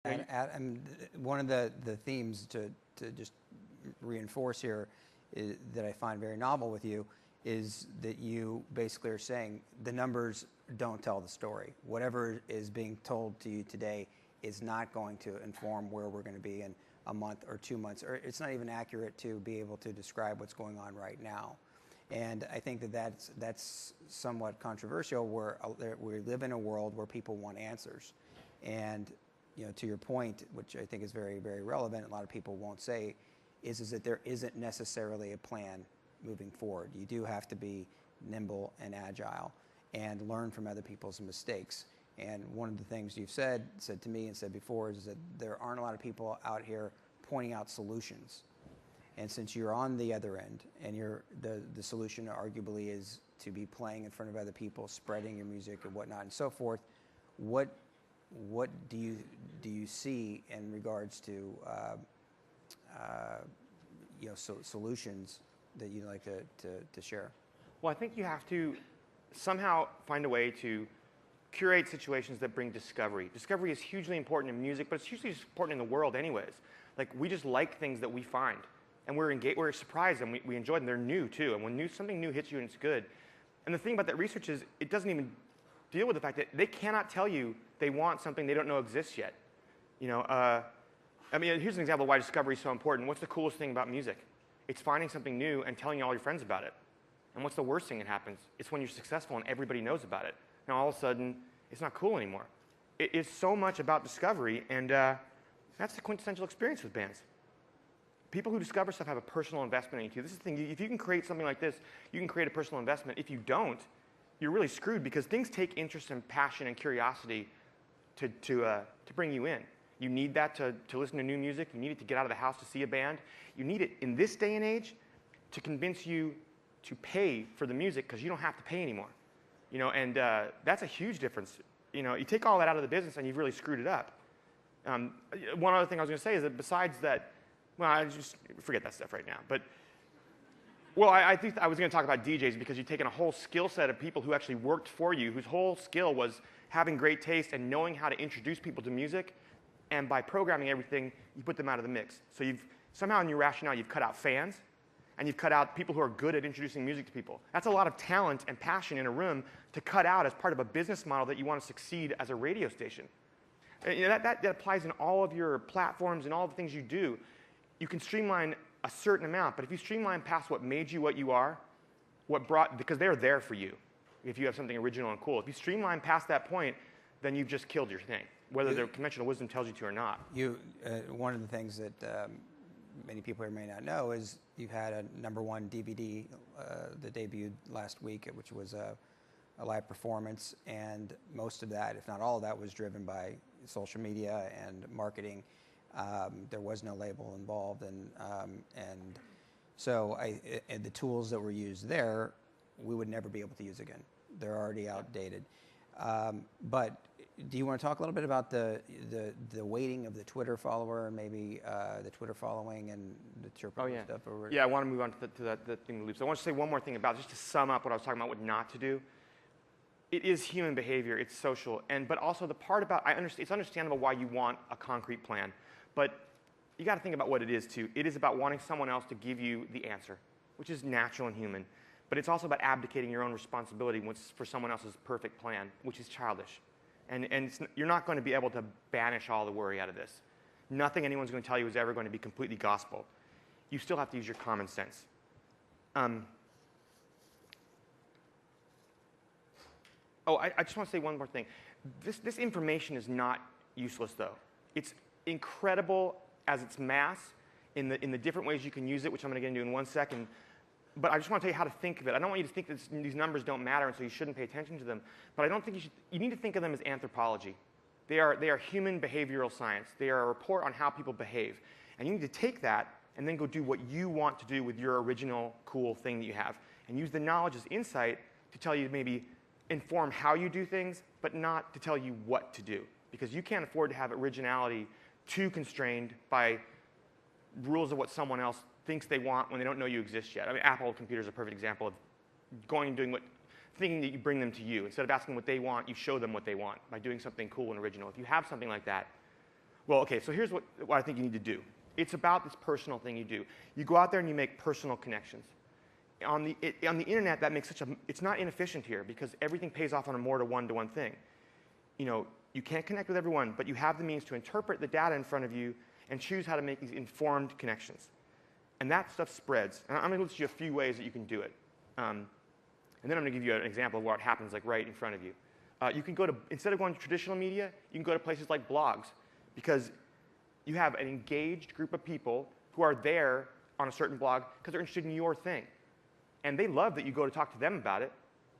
And one of the themes to just reinforce here that I find very novel with you is that you basically are saying the numbers don't tell the story. Whatever is being told to you today is not going to inform where we're going to be in a month or 2 months, or it's not even accurate to be able to describe what's going on right now. And I think that that's somewhat controversial, where we live in a world where people want answers. And to your point, which I think is very, very relevant, a lot of people won't say, is that there isn't necessarily a plan moving forward. You do have to be nimble and agile and learn from other people's mistakes. And one of the things you've said to me and said before is that there aren't a lot of people out here pointing out solutions. And since you're on the other end, and the solution arguably is to be playing in front of other people, spreading your music and whatnot and so forth, what do you see in regards to solutions that you'd like to share? Well, I think you have to somehow find a way to curate situations that bring discovery. Discovery is hugely important in music, but it's hugely important in the world anyways. Like, we just like things that we find. And we're surprised, and we enjoy them. They're new, too. And when something new hits you and it's good. And the thing about that research is it doesn't even deal with the fact that they cannot tell you they want something they don't know exists yet. Here's an example of why discovery is so important. What's the coolest thing about music? It's finding something new and telling all your friends about it. And what's the worst thing that happens? It's when you're successful and everybody knows about it. Now, all of a sudden, it's not cool anymore. It is so much about discovery, and that's the quintessential experience with bands. People who discover stuff have a personal investment in you. This is the thing. If you can create something like this, you can create a personal investment. If you don't, you're really screwed, because things take interest and passion and curiosity to bring you in. You need that to listen to new music. You need it to get out of the house to see a band. You need it in this day and age to convince you to pay for the music, because you don't have to pay anymore. And that's a huge difference. You take all that out of the business and you've really screwed it up. One other thing I was going to say is that besides that, well, I just forget that stuff right now. But I think I was going to talk about DJs, because you've taken a whole skill set of people who actually worked for you, whose whole skill was having great taste and knowing how to introduce people to music. And by programming everything, you put them out of the mix. So somehow in your rationale, you've cut out fans, and you've cut out people who are good at introducing music to people. That's a lot of talent and passion in a room to cut out as part of a business model that you want to succeed as a radio station. That applies in all of your platforms and all the things you do. You can streamline a certain amount, but if you streamline past what made you what you are, because they're there for you, if you have something original and cool. If you streamline past that point, then you've just killed your thing, whether the conventional wisdom tells you to or not. One of the things that many people here may not know is you've had a #1 DVD that debuted last week, which was a live performance, and most of that, if not all of that, was driven by social media and marketing. There was no label involved, and so the tools that were used there, we would never be able to use again. They're already outdated. But do you want to talk a little bit about the weighting of the Twitter follower, and maybe the Twitter following and the chirping stuff? Yeah, I want to move on to that thing, loops. I want to say one more thing about, just to sum up what I was talking about, what not to do. It is human behavior. It's social, but also the part about it's understandable why you want a concrete plan, but you got to think about what it is too. It is about wanting someone else to give you the answer, which is natural and human. But it's also about abdicating your own responsibility for someone else's perfect plan, which is childish. And you're not going to be able to banish all the worry out of this. Nothing anyone's going to tell you is ever going to be completely gospel. You still have to use your common sense. I just want to say one more thing. This information is not useless, though. It's incredible as its mass in the different ways you can use it, which I'm going to get into in 1 second. But I just want to tell you how to think of it. I don't want you to think that these numbers don't matter, and so you shouldn't pay attention to them. But I don't think you need to think of them as anthropology. They are human behavioral science. They are a report on how people behave. And you need to take that and then go do what you want to do with your original cool thing that you have, and use the knowledge as insight to tell you, maybe inform how you do things, but not to tell you what to do. Because you can't afford to have originality too constrained by rules of what someone else thinks they want when they don't know you exist yet. I mean, Apple computers are a perfect example of thinking that you bring them to you. Instead of asking what they want, you show them what they want by doing something cool and original. If you have something like that, Well, okay, so here's what I think you need to do. It's about this personal thing you do. You go out there and you make personal connections. On the internet, that makes it's not inefficient here because everything pays off on a more to one thing. You know, you can't connect with everyone, but you have the means to interpret the data in front of you and choose how to make these informed connections. And that stuff spreads. And I'm going to list you a few ways that you can do it. And then I'm going to give you an example of what happens like right in front of you. You can go to, instead of going to traditional media, you can go to places like blogs, because you have an engaged group of people who are there on a certain blog because they're interested in your thing. And they love that you go to talk to them about it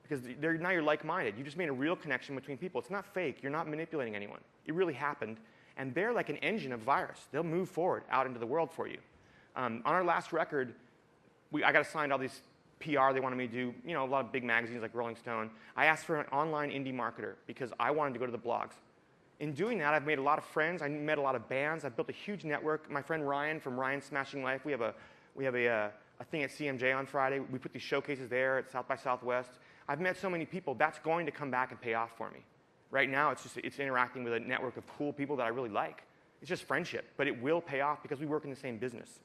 because now you're like-minded. You just made a real connection between people. It's not fake. You're not manipulating anyone. It really happened. And they're like an engine of virus. They'll move forward out into the world for you. On our last record, I got assigned all these PR they wanted me to do, you know, a lot of big magazines like Rolling Stone. I asked for an online indie marketer because I wanted to go to the blogs. In doing that, I've made a lot of friends. I met a lot of bands. I've built a huge network. My friend Ryan from Ryan's Smashing Life, we have a thing at CMJ on Friday. We put these showcases there at South by Southwest. I've met so many people. That's going to come back and pay off for me. Right now, it's interacting with a network of cool people that I really like. It's just friendship, but it will pay off because we work in the same business.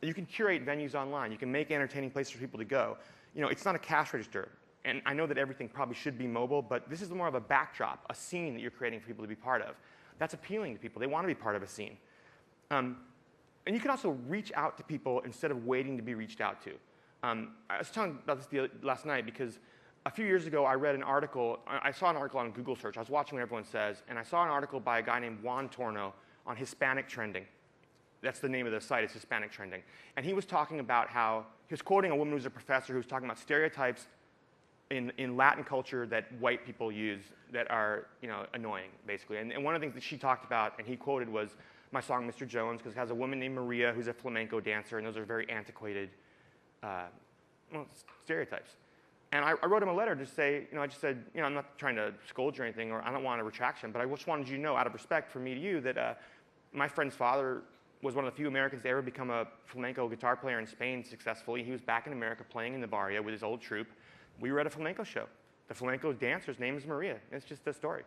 You can curate venues online. You can make entertaining places for people to go. You know, it's not a cash register. And I know that everything probably should be mobile, but this is more of a backdrop, a scene that you're creating for people to be part of. That's appealing to people. They want to be part of a scene. And you can also reach out to people instead of waiting to be reached out to. I was talking about this last night because a few years ago I read an article. I saw an article on Google search. I was watching what everyone says, and I saw an article by a guy named Juan Torno on Hispanic trending. That's the name of the site, it's Hispanic trending. And he was talking about how, he was quoting a woman who was a professor who was talking about stereotypes in Latin culture that white people use that are, you know, annoying, basically. And one of the things that she talked about, and he quoted, was my song Mr. Jones, because it has a woman named Maria who's a flamenco dancer, and those are very antiquated stereotypes. And I wrote him a letter to say, you know, I just said, you know, I'm not trying to scold you or anything, or I don't want a retraction, but I just wanted you to know, out of respect for me to you, that my friend's father was one of the few Americans to ever become a flamenco guitar player in Spain successfully. He was back in America playing in the barrio with his old troupe. We were at a flamenco show. The flamenco dancer's name is Maria. It's just a story.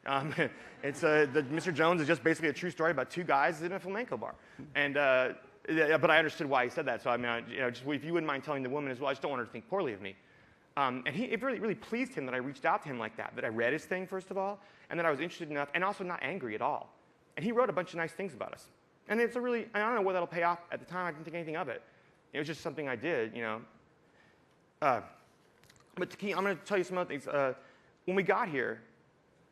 Mr. Jones is just basically a true story about two guys in a flamenco bar. And, but I understood why he said that. So I mean, you know, just, if you wouldn't mind telling the woman as well, I just don't want her to think poorly of me. And it really pleased him that I reached out to him like that I read his thing, first of all, and that I was interested enough, and also not angry at all. And he wrote a bunch of nice things about us. And it's a really, I don't know whether that'll pay off. At the time, I didn't think anything of it. It was just something I did, you know. But I'm going to tell you some other things. When we got here,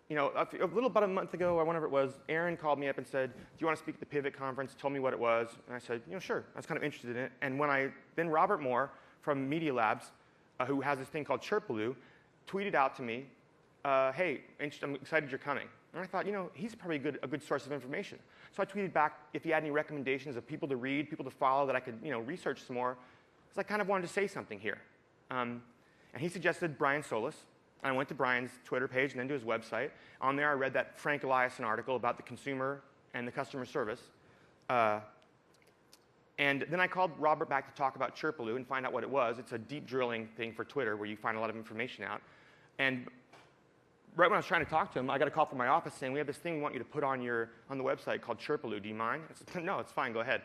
you know, about a month ago or whenever it was, Aaron called me up and said, do you want to speak at the Pivot conference? Told me what it was. And I said, you know, sure. I was kind of interested in it. And then Robert Moore from Media Labs, who has this thing called Chirpaloo, tweeted out to me, hey, I'm excited you're coming. And I thought, you know, he's probably a good source of information. So I tweeted back if he had any recommendations of people to read, people to follow that I could, you know, research some more, because I kind of wanted to say something here. And he suggested Brian Solis. I went to Brian's Twitter page and then to his website. On there, I read that Frank Eliason article about the consumer and the customer service. And then I called Robert back to talk about Chirpaloo and find out what it was. It's a deep drilling thing for Twitter where you find a lot of information out. And right when I was trying to talk to him, I got a call from my office saying, we have this thing we want you to put on the website called Chirpaloo. Do you mind? I said, no, it's fine. Go ahead.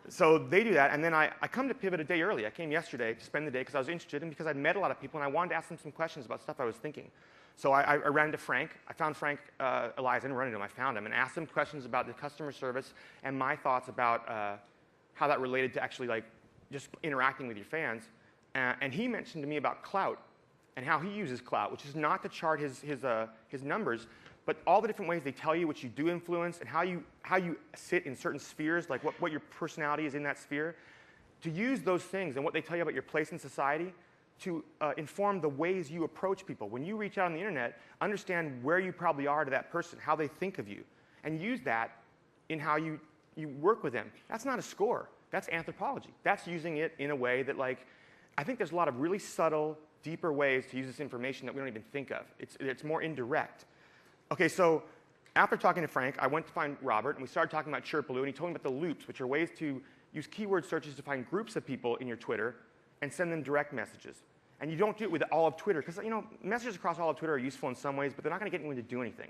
So they do that, and then I come to Pivot a day early. I came yesterday to spend the day because I was interested and because I'd met a lot of people, and I wanted to ask them some questions about stuff I was thinking. So I ran into Frank. I found Frank Elias. I didn't run into him. I found him and asked him questions about the customer service and my thoughts about how that related to actually like just interacting with your fans. And he mentioned to me about clout and how he uses clout, which is not to chart his numbers, but all the different ways they tell you what you do influence and how you sit in certain spheres, like what your personality is in that sphere, to use those things and what they tell you about your place in society to inform the ways you approach people. When you reach out on the internet, understand where you probably are to that person, how they think of you, and use that in how you work with them. That's not a score. That's anthropology. That's using it in a way that, like, I think there's a lot of really subtle, deeper ways to use this information that we don't even think of. It's more indirect. Okay, so after talking to Frank, I went to find Robert, and we started talking about Chirpaloo, and he told me about the loops, which are ways to use keyword searches to find groups of people in your Twitter and send them direct messages. And you don't do it with all of Twitter, because, you know, messages across all of Twitter are useful in some ways, but they're not going to get anyone to do anything.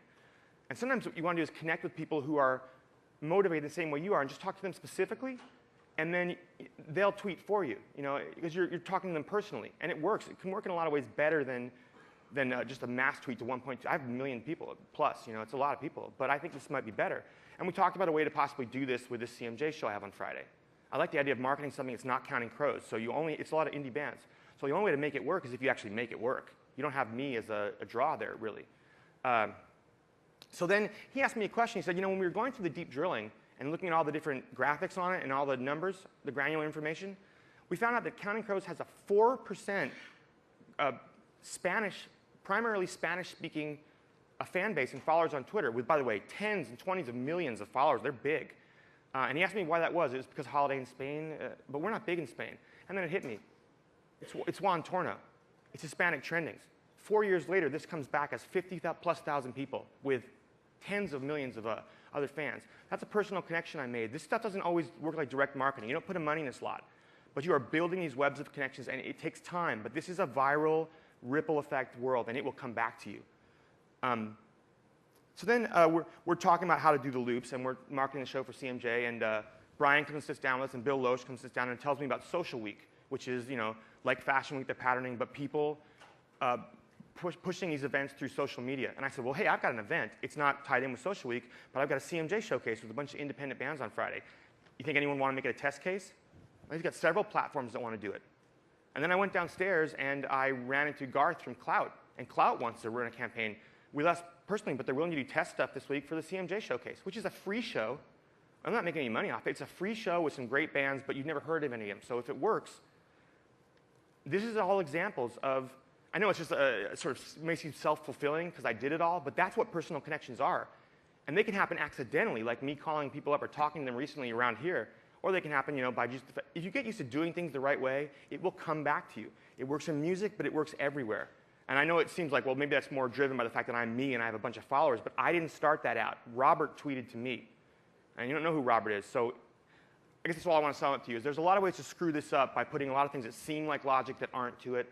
And sometimes what you want to do is connect with people who are motivated the same way you are and just talk to them specifically, and then they'll tweet for you, because you're talking to them personally. And it works. It can work in a lot of ways better than just a mass tweet to 1.2. I have 1 million people plus, it's a lot of people. But I think this might be better. And we talked about a way to possibly do this with this CMJ show I have on Friday. I like the idea of marketing something that's not counting crows. So it's a lot of indie bands. So the only way to make it work is if you actually make it work. You don't have me as a draw there, really. So then he asked me a question. He said, when we were going through the deep drilling and looking at all the different graphics on it and all the numbers, the granular information, we found out that Counting Crows has a 4% primarily Spanish-speaking fan base and followers on Twitter with, by the way, tens and 20s of millions of followers. They're big. And he asked me why that was. It was because holiday in Spain, but we're not big in Spain. And then it hit me. It's Juan Torno. It's Hispanic trendings. 4 years later, this comes back as 50+ thousand people with tens of millions of other fans. That's a personal connection I made. This stuff doesn't always work like direct marketing. You don't put money in a slot. But you are building these webs of connections, and it takes time. But this is a viral, ripple effect world, and it will come back to you. So then we're talking about how to do the loops, and we're marketing the show for CMJ, and Brian comes and sits down with us, and Bill Loesch comes and sits down and tells me about Social Week, which is, like Fashion Week, the patterning, but people pushing these events through social media. And I said, well, hey, I've got an event. It's not tied in with Social Week, but I've got a CMJ showcase with a bunch of independent bands on Friday. You think anyone want to make it a test case? Well, he's got several platforms that want to do it. And then I went downstairs, and I ran into Garth from Clout. And Clout wants to run a campaign with us personally, but they're willing to do test stuff this week for the CMJ showcase, which is a free show. I'm not making any money off it. It's a free show with some great bands, but you've never heard of any of them. So if it works, this is all examples of, I know it's just sort of makes you self-fulfilling because I did it all, but that's what personal connections are. And they can happen accidentally, like me calling people up or talking to them recently around here, or they can happen, by just, if you get used to doing things the right way, it will come back to you. It works in music, but it works everywhere. And I know it seems like, well, maybe that's more driven by the fact that I'm me and I have a bunch of followers, but I didn't start that out. Robert tweeted to me. And you don't know who Robert is, so I guess that's all I want to sum up to you is there's a lot of ways to screw this up by putting a lot of things that seem like logic that aren't to it.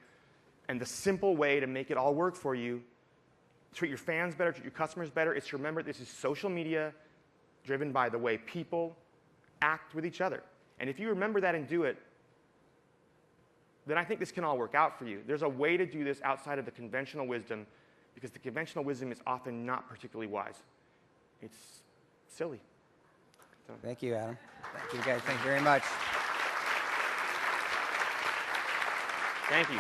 And the simple way to make it all work for you, treat your fans better, treat your customers better, is to remember this is social media driven by the way people act with each other. And if you remember that and do it, then I think this can all work out for you. There's a way to do this outside of the conventional wisdom, because the conventional wisdom is often not particularly wise. It's silly. So. Thank you, Adam. Thank you, guys. Thank you very much. Thank you.